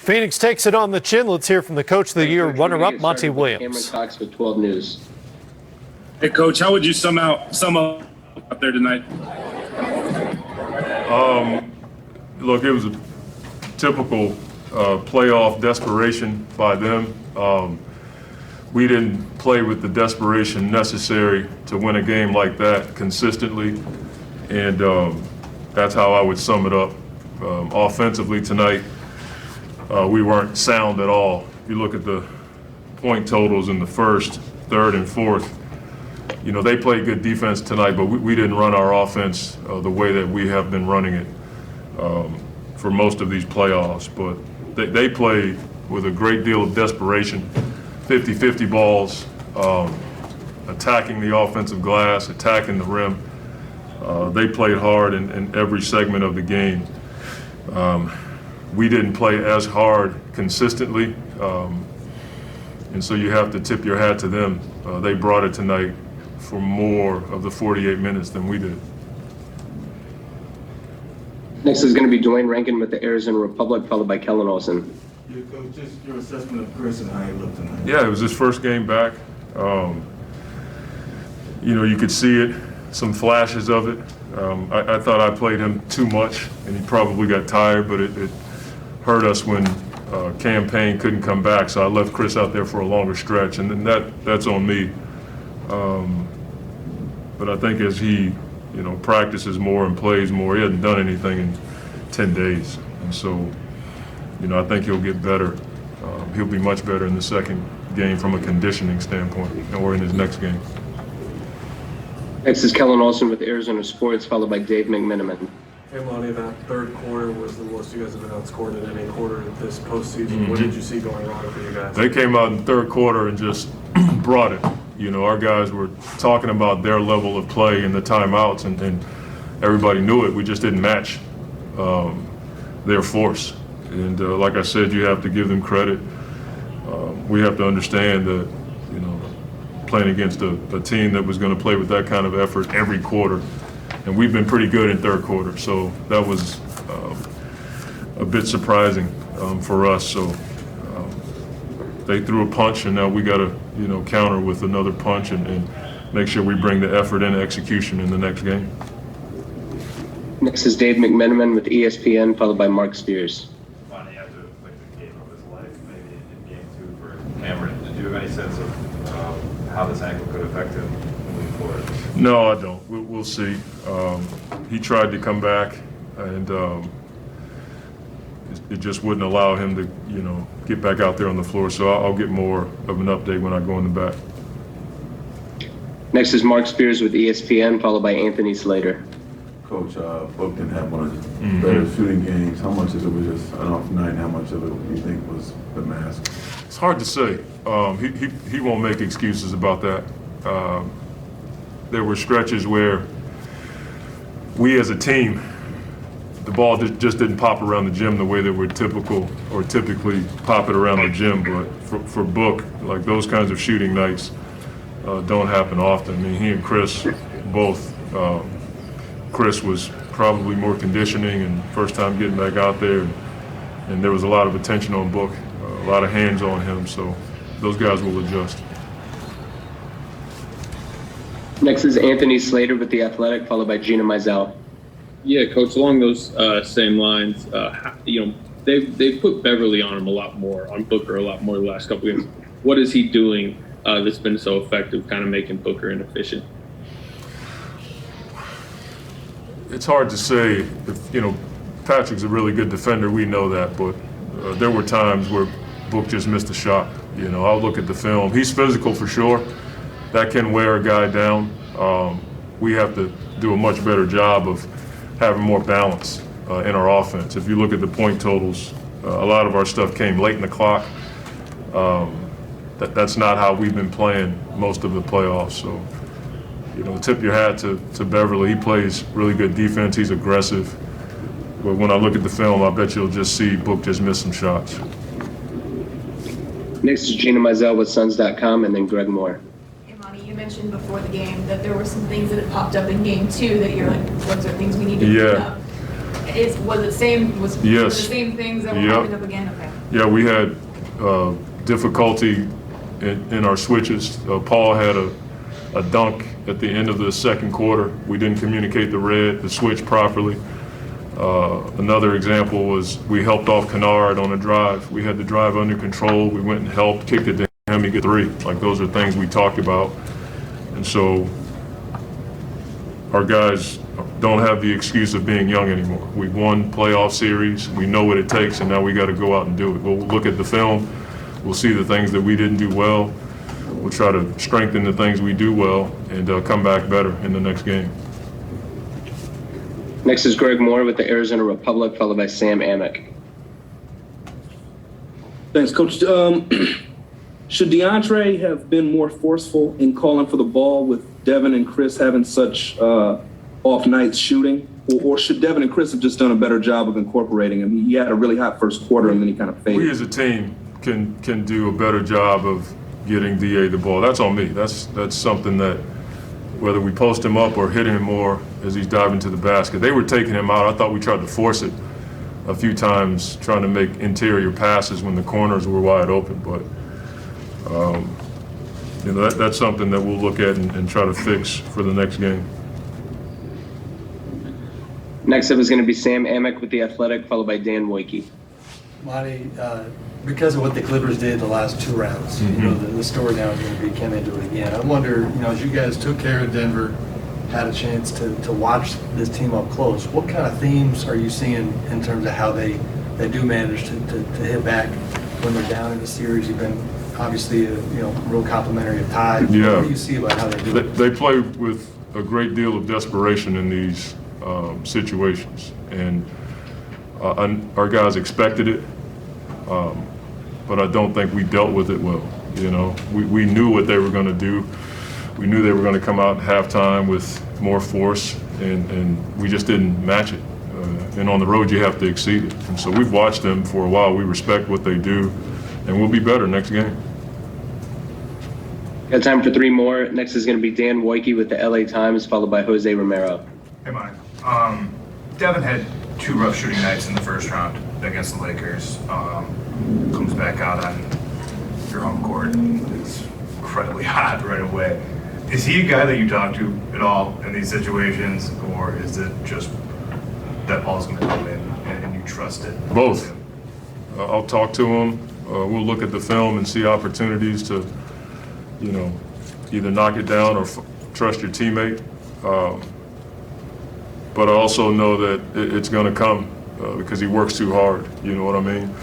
Phoenix takes it on the chin. Let's hear from the Coach of the Year runner-up, Monty Williams. Cameron Cox with 12 News. Hey, Coach, how would you sum up out there tonight? Look, it was a typical playoff desperation by them. We didn't play with the desperation necessary to win a game like that consistently, and that's how I would sum it up. Offensively tonight, we weren't sound at all. If you look at the point totals in the first, third, and fourth, you know, they played good defense tonight, but we didn't run our offense the way that we have been running it for most of these playoffs. But they played with a great deal of desperation, 50-50 balls, attacking the offensive glass, attacking the rim. They played hard in every segment of the game. We didn't play as hard consistently, and so you have to tip your hat to them. They brought it tonight for more of the 48 minutes than we did. Next is going to be Dwayne Rankin with the Arizona Republic, followed by Kellen Olson. Yeah, Coach, just your assessment of Chris and how he looked tonight. Yeah, it was his first game back. You know, you could see it, some flashes of it. I thought I played him too much, and he probably got tired, but it hurt us when Campaign couldn't come back, so I left Chris out there for a longer stretch, and then that's on me. But I think as he, you know, practices more and plays more, he hasn't done anything in 10 days, and so, you know, I think he'll get better. He'll be much better in the second game from a conditioning standpoint, or in his next game. Next is Kellen Olson with Arizona Sports, followed by Dave McMiniman. Hey, Monty, that third quarter was the most you guys have been outscored in any quarter this postseason. What did you see going wrong for you guys? They came out in the third quarter and just brought it. You know, our guys were talking about their level of play in the timeouts, and everybody knew it. We just didn't match their force. And like I said, you have to give them credit. We have to understand that, you know, playing against a team that was going to play with that kind of effort every quarter. And we've been pretty good in third quarter, so that was a bit surprising for us. So they threw a punch, and now we got to, you know, counter with another punch and make sure we bring the effort and execution in the next game. Next is Dave McMiniman with ESPN, followed by Mark Spears. Monty, after like the game of his life, maybe in game 2 for Cameron, did you have any sense of how this ankle could affect him moving forward? No, I don't. We'll see. He tried to come back, and it just wouldn't allow him to, you know, get back out there on the floor. So I'll get more of an update when I go in the back. Next is Mark Spears with ESPN, followed by Anthony Slater. Coach, Book didn't have one of the better shooting games. How much of it was just an off night? How much of it do you think was the mask? It's hard to say. He won't make excuses about that. There were stretches where we as a team, the ball just didn't pop around the gym the way that we're typically pop it around the gym. But for Book, like those kinds of shooting nights don't happen often. I mean, he and Chris both. Chris was probably more conditioning and first time getting back out there, and there was a lot of attention on Book, a lot of hands on him. So those guys will adjust. Next is Anthony Slater with The Athletic, followed by Gina Mizell. Yeah, Coach, along those same lines, you know, they've put Beverly on him a lot more, on Booker a lot more the last couple games. What is he doing that's been so effective, kind of making Booker inefficient? It's hard to say. If, you know, Patrick's a really good defender, we know that, but there were times where Book just missed a shot. You know, I'll look at the film. He's physical for sure. That can wear a guy down. We have to do a much better job of having more balance in our offense. If you look at the point totals, a lot of our stuff came late in the clock. That's not how we've been playing most of the playoffs. So, you know, tip your hat to Beverly. He plays really good defense. He's aggressive. But when I look at the film, I bet you'll just see Book just miss some shots. Next is Gina Mizell with Suns.com, and then Greg Moore. Hey, Monty, you mentioned before the game that there were some things that had popped up in game 2 that you're like, those are things we need to pick up. Was it same, was were the Yes. same things that were Yep. happening up again? Okay. Yeah, we had difficulty in our switches. Paul had a dunk at the end of the second quarter. We didn't communicate the switch properly. Another example was we helped off Kennard on a drive. We had the drive under control. We went and helped, kicked it to him, he get three. Like, those are things we talked about. And so our guys don't have the excuse of being young anymore. We've won playoff series. We know what it takes, and now we got to go out and do it. We'll look at the film. We'll see the things that we didn't do well. We'll try to strengthen the things we do well and come back better in the next game. Next is Greg Moore with the Arizona Republic, followed by Sam Amick. Thanks, Coach. Should DeAndre have been more forceful in calling for the ball with Devin and Chris having such off nights shooting? Or should Devin and Chris have just done a better job of incorporating him? He had a really hot first quarter and then he kind of faded. We as a team can do a better job of getting DA the ball. That's on me. That's something that, whether we post him up or hit him more as he's diving to the basket. They were taking him out. I thought we tried to force it a few times, trying to make interior passes when the corners were wide open. But that's something that we'll look at and try to fix for the next game. Next up is going to be Sam Amick with the Athletic, followed by Dan Woike. Monty, because of what the Clippers did the last two rounds, the story now is going to be, can they do it again? I wonder, as you guys took care of Denver, had a chance to watch this team up close, what kind of themes are you seeing in terms of how they do manage to hit back when they're down in the series? You've been obviously real complimentary of Ty. Yeah. What do you see about how they do it? They play with a great deal of desperation in these situations, and our guys expected it, but I don't think we dealt with it well. We knew what they were going to do. We knew they were going to come out at halftime with more force, and we just didn't match it. And on the road, you have to exceed it. And so we've watched them for a while. We respect what they do, and we'll be better next game. Got time for three more. Next is going to be Dan Woike with the LA Times, followed by Jose Romero. Hey, Mike. Devin had two rough shooting nights in the first round against the Lakers. Comes back out on your home court and is incredibly hot right away. Is he a guy that you talk to at all in these situations, or is it just that ball's going to come in and you trust it? Both. I'll talk to him. We'll look at the film and see opportunities to, either knock it down or trust your teammate. But I also know that it's going to come because he works too hard, you know what I mean?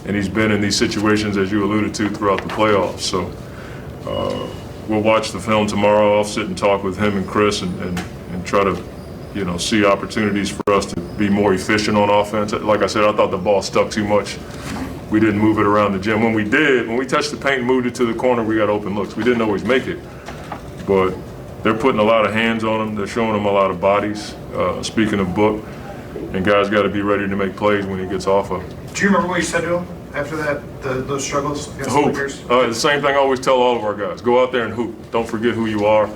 And he's been in these situations, as you alluded to, throughout the playoffs. So we'll watch the film tomorrow. I'll sit and talk with him and Chris and try to, see opportunities for us to be more efficient on offense. Like I said, I thought the ball stuck too much. We didn't move it around the gym. When we touched the paint and moved it to the corner, we got open looks. We didn't always make it, but they're putting a lot of hands on them. They're showing them a lot of bodies. Speaking of Book, and guys got to be ready to make plays when he gets off of. Do you remember what you said to him after those struggles against Hoop. the Lakers? The same thing I always tell all of our guys. Go out there and hoop. Don't forget who you are.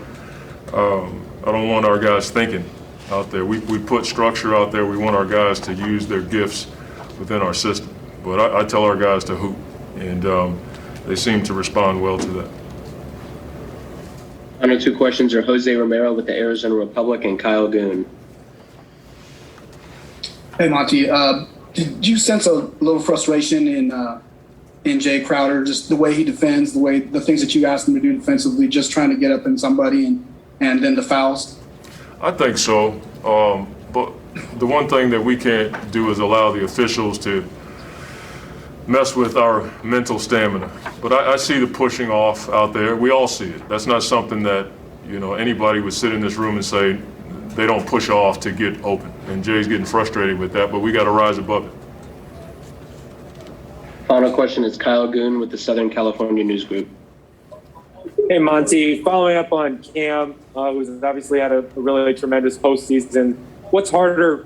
I don't want our guys thinking out there. We put structure out there. We want our guys to use their gifts within our system. But I tell our guys to hoop, and they seem to respond well to that. Final two questions are Jose Romero with the Arizona Republic and Kyle Goon. Hey, Monty. Did you sense a little frustration in Jay Crowder, just the way he defends, the things that you asked him to do defensively, just trying to get up in somebody and then the fouls? I think so. But the one thing that we can't do is allow the officials to mess with our mental stamina. But I see the pushing off out there. We all see it. That's not something that, anybody would sit in this room and say they don't push off to get open. And Jay's getting frustrated with that, but we got to rise above it. Final question is Kyle Goon with the Southern California News Group. Hey, Monty, following up on Cam, who's obviously had a really tremendous postseason. What's harder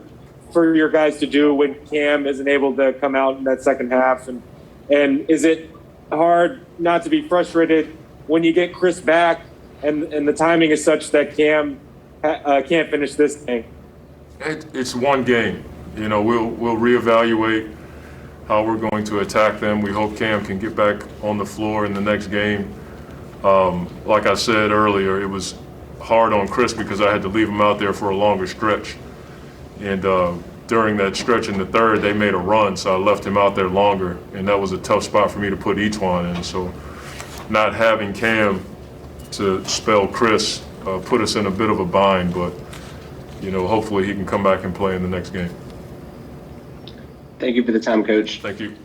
for your guys to do when Cam isn't able to come out in that second half? And is it hard not to be frustrated when you get Chris back and the timing is such that Cam can't finish this game? It's one game. we'll reevaluate how we're going to attack them. We hope Cam can get back on the floor in the next game. Like I said earlier, it was hard on Chris because I had to leave him out there for a longer stretch. And during that stretch in the third, they made a run, so I left him out there longer. And that was a tough spot for me to put Etuan in. So not having Cam to spell Chris put us in a bit of a bind, but hopefully he can come back and play in the next game. Thank you for the time, Coach. Thank you.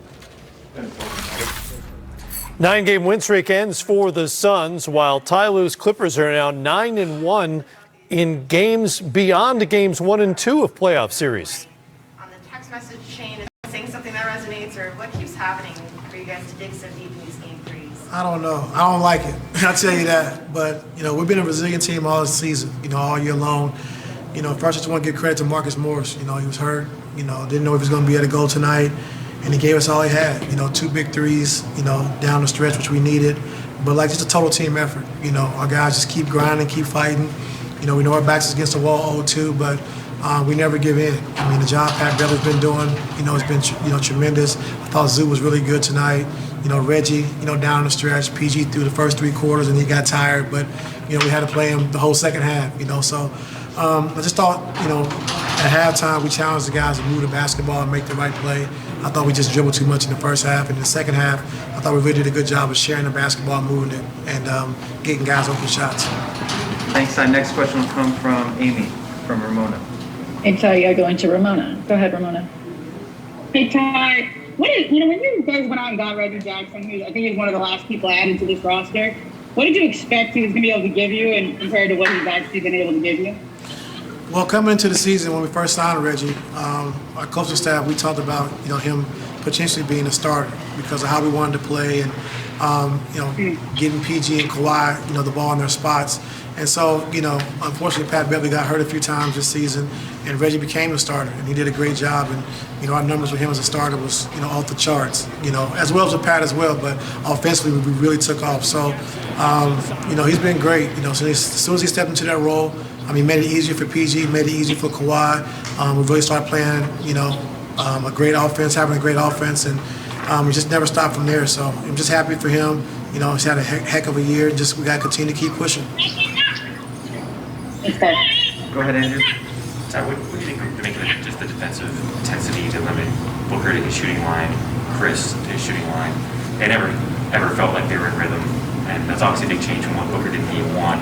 9-game win streak ends for the Suns, while Tyronn Lue's Clippers are now 9-1 in games beyond games 1 and 2 of playoff series. On the text message chain, is it saying something that resonates, or what keeps happening for you guys to dig so deep in these game threes? I don't know. I don't like it. I'll tell you that. But, we've been a resilient team all season, all year long. First I just want to give credit to Marcus Morris. He was hurt, didn't know if he was going to be able to go tonight. And he gave us all he had, 2 big threes, down the stretch, which we needed. But, just a total team effort. Our guys just keep grinding, keep fighting. We know our backs is against the wall 0-2, but we never give in. The job Pat Beverly's been doing, has been, tremendous. I thought Zoo was really good tonight. Reggie, down the stretch. PG through the first 3 quarters, and he got tired. But, we had to play him the whole second half, So I just thought, at halftime, we challenged the guys to move the basketball and make the right play. I thought we just dribbled too much in the first half. In the second half, I thought we really did a good job of sharing the basketball, moving it, and getting guys open shots. Thanks. Our next question will come from Amy from Ramona. Hey, Ty, you're going to Ramona. Go ahead, Ramona. Hey, Ty. When you guys went out and got Reggie Jackson, I think he was one of the last people added to this roster. What did you expect he was going to be able to give you, and compared to what he's actually been able to give you? Well, coming into the season, when we first signed Reggie, our coaching staff, we talked about him potentially being a starter because of how we wanted to play and getting PG and Kawhi the ball in their spots. And so unfortunately, Pat Beverly got hurt a few times this season, and Reggie became the starter, and he did a great job. And our numbers with him as a starter was off the charts. As well as with Pat as well. But offensively, we really took off. So he's been great. So as soon as he stepped into that role. Made it easier for PG, made it easier for Kawhi. We really started playing, a great offense, having a great offense, and we just never stopped from there. So I'm just happy for him. He's had a heck of a year. We got to continue to keep pushing. Go ahead, Andrew. What do you think to make of just the defensive intensity to limit Booker to his shooting line, Chris to his shooting line? They never ever felt like they were in rhythm, and that's obviously a big change from what Booker did in game 1.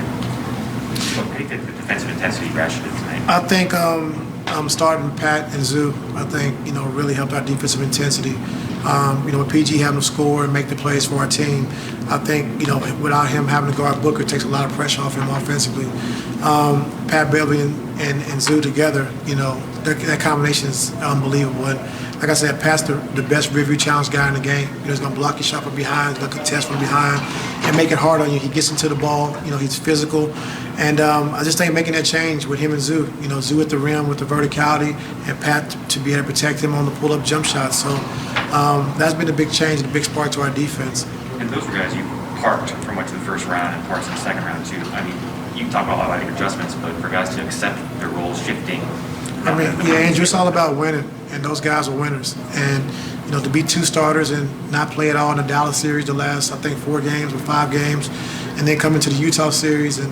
What do you think the defensive intensity ratcheted tonight? I think starting Pat and Zoo, I think, really helped our defensive intensity. With PG having to score and make the plays for our team, I think, without him having to guard Booker, it takes a lot of pressure off him offensively. Pat Beverly and Zoo together, that combination is unbelievable. And like I said, Pat's the best review challenge guy in the game. He's going to block your shot from behind, he's going to contest from behind, and make it hard on you. He gets into the ball, he's physical. And I just think making that change with him and Zoo, Zoo at the rim with the verticality, and Pat to be able to protect him on the pull-up jump shot. So that's been a big change and a big spark to our defense. And those were guys you parked for much of the first round and parts of the second round too. You talk a lot about your adjustments, but for guys to accept their roles shifting. Andrew, it's all about winning, and those guys are winners. And to be 2 starters and not play at all in the Dallas series the last, I think, 4 games or 5 games, and then come into the Utah series and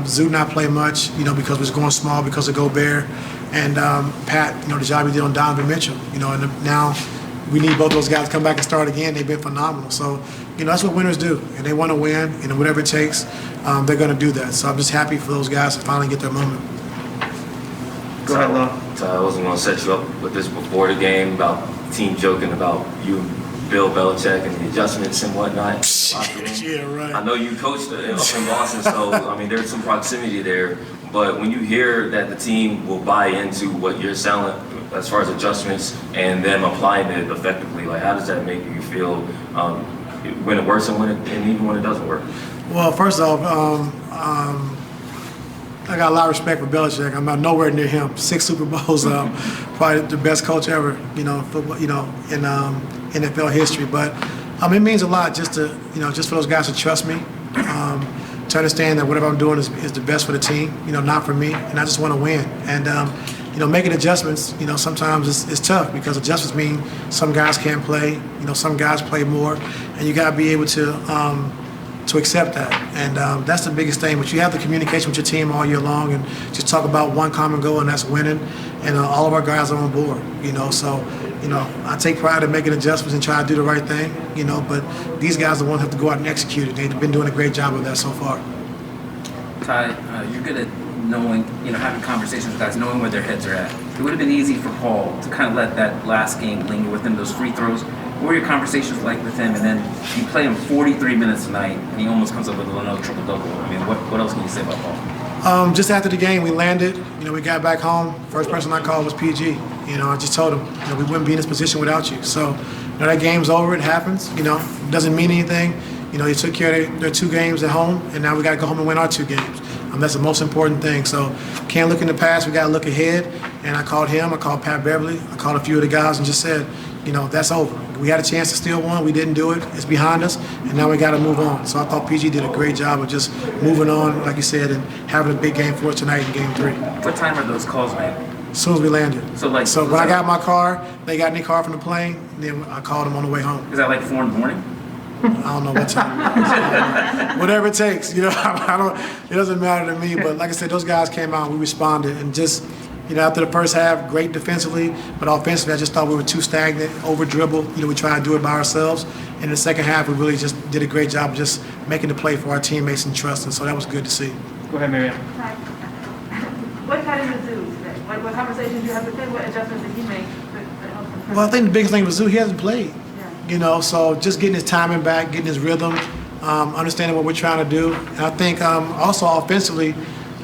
Zoo not play much, because we was going small because of Gobert, and Pat, the job he did on Donovan Mitchell, and now we need both those guys to come back and start again. They've been phenomenal. So, that's what winners do, and they want to win, and whatever it takes, they're going to do that. So I'm just happy for those guys to finally get their moment. Go ahead, Lo. I wasn't going to set you up with this before the game about team joking about you, Bill Belichick, and the adjustments and whatnot. Yeah, right. I know you coached up in Boston, so there's some proximity there. But when you hear that the team will buy into what you're selling as far as adjustments and them applying it effectively, how does that make you feel when it works and even when it doesn't work? Well, first off, I got a lot of respect for Belichick. I'm not nowhere near him. 6 Super Bowls, probably the best coach ever, football, in NFL history. But it means a lot just to, just for those guys to trust me, to understand that whatever I'm doing is the best for the team, not for me, and I just want to win. And making adjustments, sometimes it's tough because adjustments mean some guys can't play, some guys play more, and you got to be able to accept that. And that's the biggest thing. But you have the communication with your team all year long and just talk about one common goal, and that's winning. And all of our guys are on board, So, I take pride in making adjustments and try to do the right thing, But these guys are the ones who have to go out and execute it. They've been doing a great job of that so far. Ty, you're good at knowing, having conversations with guys, knowing where their heads are at. It would have been easy for Paul to kind of let that last game linger with him, those free throws. What were your conversations like with him? And then you play him 43 minutes tonight, and he almost comes up with another triple-double. I mean, what else can you say about Paul? Just after the game, we landed. We got back home. First person I called was PG. I just told him, we wouldn't be in this position without you. So, that game's over. It happens. It doesn't mean anything. He took care of their 2 games at home, and now we got to go home and win our 2 games. That's the most important thing. So, can't look in the past. We got to look ahead. And I called him. I called Pat Beverly. I called a few of the guys and just said, that's over. We had a chance to steal one. We didn't do it. It's behind us, and now we got to move on. So I thought PG did a great job of just moving on, like you said, and having a big game for us tonight in Game 3. What time are those calls made? As soon as we landed. So when I got my car, they got in their car from the plane, and then I called them on the way home. Is that like 4 in the morning? I don't know what time it was. Whatever it takes, it doesn't matter to me. But like I said, those guys came out, we responded, and just, after the first half, great defensively, but offensively, I just thought we were too stagnant, over dribble. We tried to do it by ourselves. And in the second half, we really just did a great job of just making the play for our teammates and trust, and so that was good to see. Go ahead, Miriam. What got into Zoo today? What conversations did you have with him? What adjustments did he make that helped him? Well, I think the biggest thing with Zoo, he hasn't played. So just getting his timing back, getting his rhythm, understanding what we're trying to do. And I think also offensively,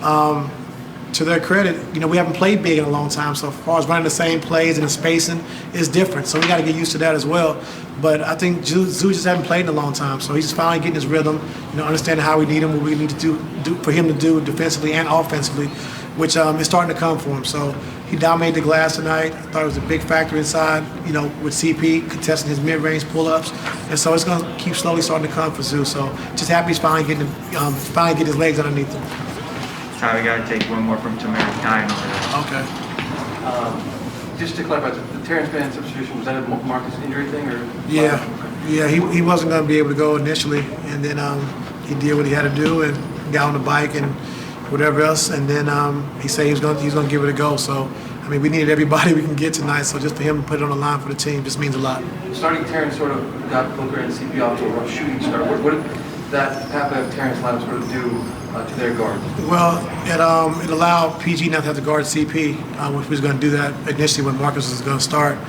to their credit, we haven't played big in a long time. So as far as running the same plays and the spacing is different. So we got to get used to that as well. But I think Zoo just hasn't played in a long time. So he's just finally getting his rhythm, understanding how we need him, what we need to do for him to do defensively and offensively, which is starting to come for him. So he dominated the glass tonight. I thought it was a big factor inside, with CP contesting his mid-range pull-ups. And so it's going to keep slowly starting to come for Zoo. So just happy he's finally getting his legs underneath him. Ty, we got to take one more from Tamara Kine over there. Okay. Just to clarify, the Terrence Mann substitution, was that a Marcus injury thing? Or? Yeah, he wasn't going to be able to go initially. And then he did what he had to do and got on the bike and whatever else. And then he said he's going to give it a go. So, we needed everybody we can get tonight. So just for him to put it on the line for the team just means a lot. Starting Terrence sort of got Booker and CP off to a rough shooting start. What did that half of Terrence lineup sort of do to their guard? Well, it allowed PG not to have to guard CP, which was going to do that initially when Marcus was going to start.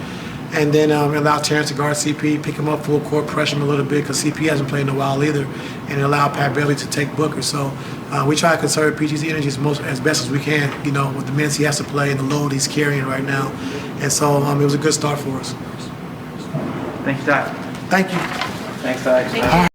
And then it allowed Terrence to guard CP, pick him up full court, pressure him a little bit because CP hasn't played in a while either. And it allowed Pat Beverly to take Booker. So we try to conserve PG's energy as best as we can, with the minutes he has to play and the load he's carrying right now. And so it was a good start for us. Thank you, Ty. Thank you. Thanks, Ty.